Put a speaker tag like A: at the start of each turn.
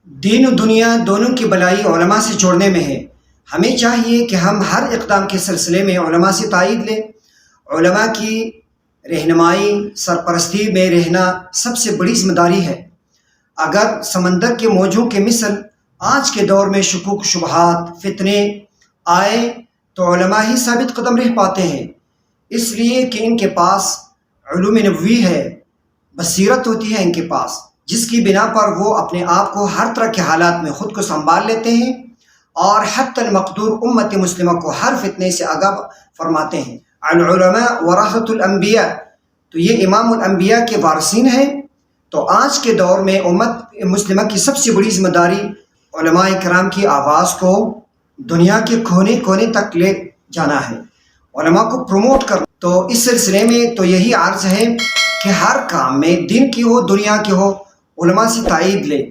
A: दीन और दुनिया दोनों की भलाई उलमा से जोड़ने में है। हमें चाहिए कि हम हर इक़दाम के सिलसिले में उलमा से तायीद लें। उलमा की रहनुमाई सरपरस्ती में रहना सबसे बड़ी ज़िम्मेदारी है। अगर समंदर के मौजों के मिसल आज के दौर में शुकूक शुबहात फितने आए तो उलमा ही साबित कदम रह पाते हैं, इसलिए कि इनके पास उलूम नबवी है, बसीरत होती है इनके पास, जिसकी बिना पर वो अपने आप को हर तरह के हालात में ख़ुद को संभाल लेते हैं और हत्तल मक़दूर उम्मत मुस्लिमा को हर फितने से आगाह फरमाते हैं। अल उलमा वरसतुल अंबिया, तो ये इमामुल अंबिया के वारिसीन हैं। तो आज के दौर में उम्मत मुस्लिमा की सबसे बड़ी ज़िम्मेदारी उलमाए किराम की आवाज़ को दुनिया के कोने कोने तक ले जाना है, उलमा को प्रमोट करना। तो इस सिलसिले में तो यही अर्ज़ है कि हर काम में दिन की हो दुनिया की हो उलमा से तायीद ले।